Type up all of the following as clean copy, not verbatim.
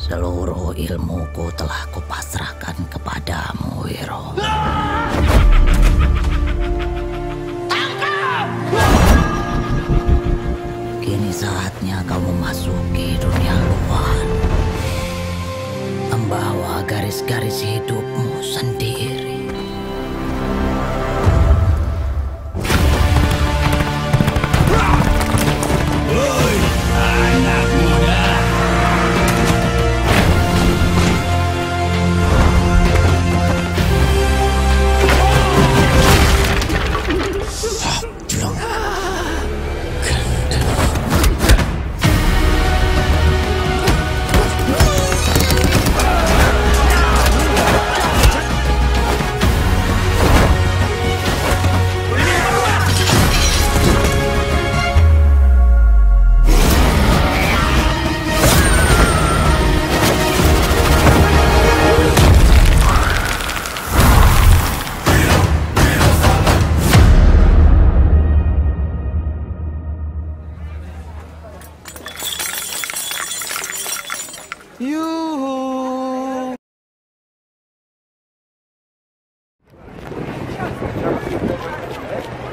Seluruh ilmuku telah kupasrahkan kepadamu, Wiro. Tangkap! Kini saatnya kau memasuki dunia luar, membawa garis-garis hidupmu sendiri. Woi, anak muda!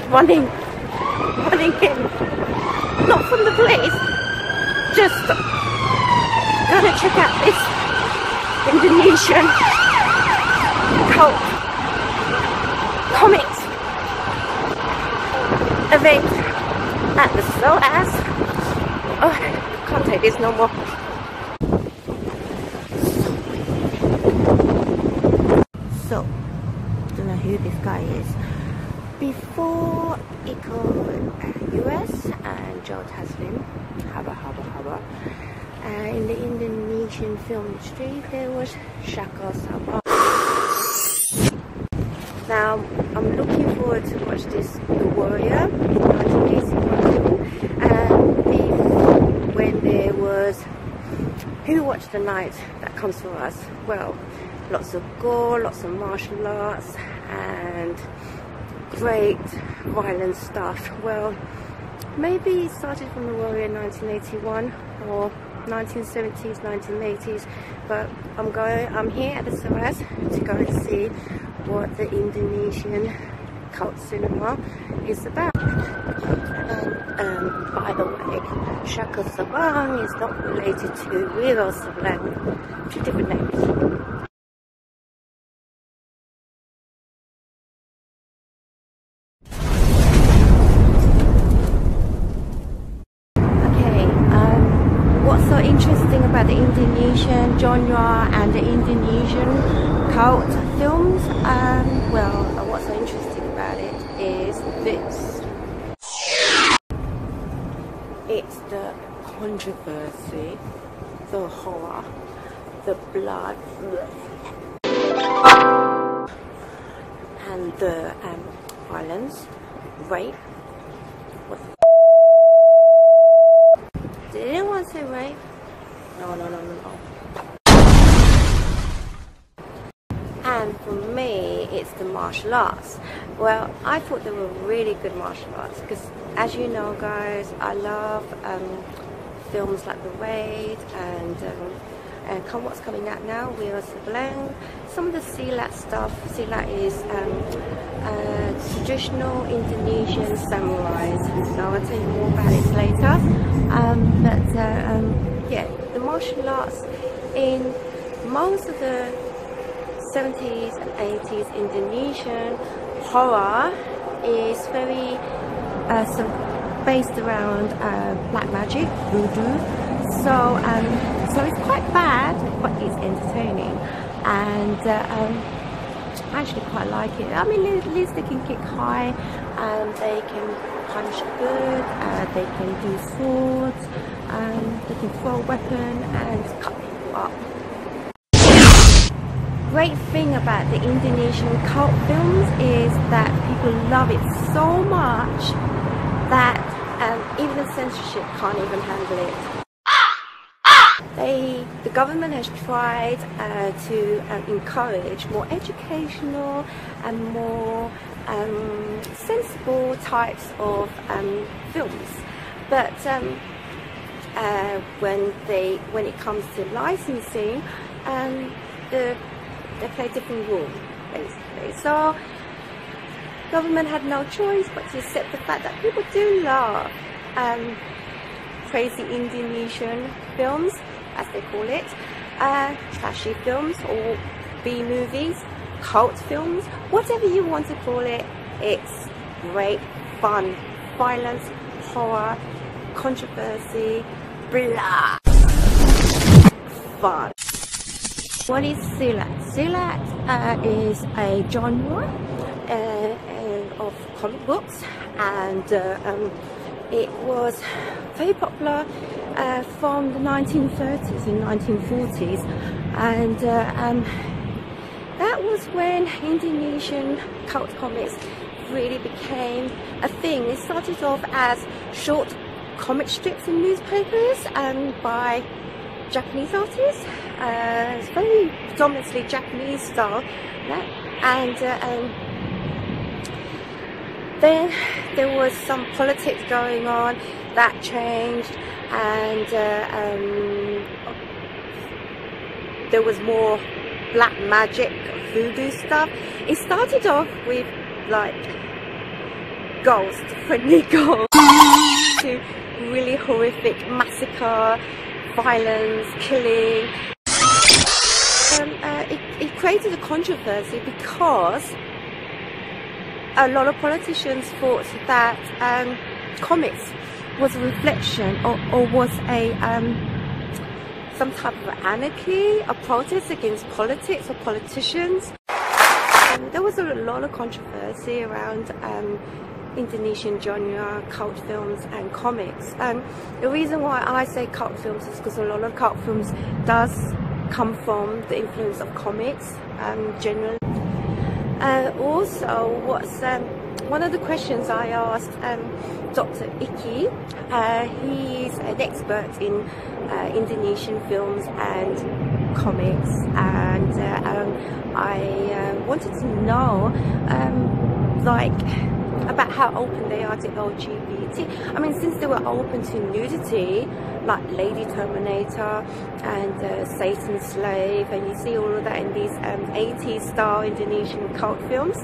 Running in, not from the place, just gonna check out this Indonesian cult comics event at the SOAS. Oh, can't take this no more. So, don't know who this guy is. Before it called US and Joe Taslim, Haba. In the Indonesian film industry, there was Shaka Sableng. Now, I'm looking forward to watch this The Warrior, 1981 film, and when there was Who Watched the Night that comes for us. Well, lots of gore, lots of martial arts, and great violent stuff. Well, maybe it started from The Warrior 1981 or 1970s, 1980s, but I'm here at the SOAS to go and see what the Indonesian cult cinema is about. And by the way, Shaka Sableng is not related to Wiro Sableng, two different names. What's so interesting about the Indonesian genre and the Indonesian cult films? Well, what's so interesting about it is this. It's the controversy, the horror, the blood, and the violence, rape. Did anyone say rape? No. And for me, it's the martial arts. Well, I thought they were really good martial arts because, as you know, guys, I love films like The Raid and what's coming out now, Wiro Sableng. Some of the Silat stuff. Silat is traditional Indonesian samurais. So I'll tell you more about it later. Yeah, the martial arts in most of the 70s and 80s Indonesian horror is very based around black magic, voodoo. So it's quite bad, but it's entertaining, and I actually quite like it. I mean, at least they can kick high, and they can punch good, they can do swords, they can throw a weapon and cut people up. Great thing about the Indonesian cult films is that people love it so much that even the censorship can't even handle it. The government has tried to encourage more educational and more sensible types of films, but when it comes to licensing, they play different rules basically. So government had no choice but to accept the fact that people do love crazy Indonesian films, as they call it, trashy films or B movies, cult films, whatever you want to call it. It's great fun, violence, horror, controversy, blah, fun. What is Silat? Silat is a genre of comic books, and it was very popular from the 1930s and 1940s, and that was when Indonesian cult comics really became a thing. It started off as short comic strips in newspapers by Japanese artists. It's very predominantly Japanese style, and then there was some politics going on that changed, and there was more black magic, voodoo stuff. It started off with like ghost, friendly ghosts, to really horrific massacre, violence, killing. It created a controversy because a lot of politicians thought that comics was a reflection or was a some type of anarchy, a protest against politics or politicians. There was a lot of controversy around Indonesian genre, cult films and comics. The reason why I say cult films is because a lot of cult films does come from the influence of comics generally. Also, what's one of the questions I asked Dr. Iki, he's an expert in Indonesian films and comics, and I wanted to know like about how open they are to LGBT. I mean, since they were open to nudity, like Lady Terminator and Satan's Slave, and you see all of that in these 80s style Indonesian cult films,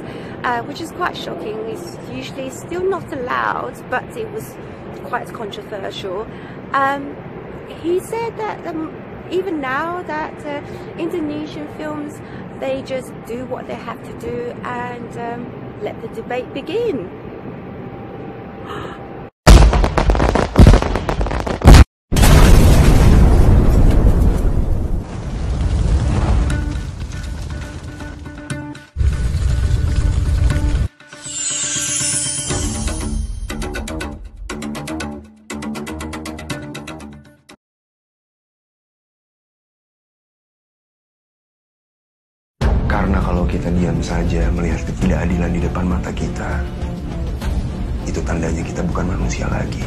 which is quite shocking. It's usually still not allowed, but it was quite controversial. He said that even now that Indonesian films, they just do what they have to do and let the debate begin. Karena kalau kita diam saja melihat ketidakadilan di depan mata kita, itu tandanya kita bukan manusia lagi.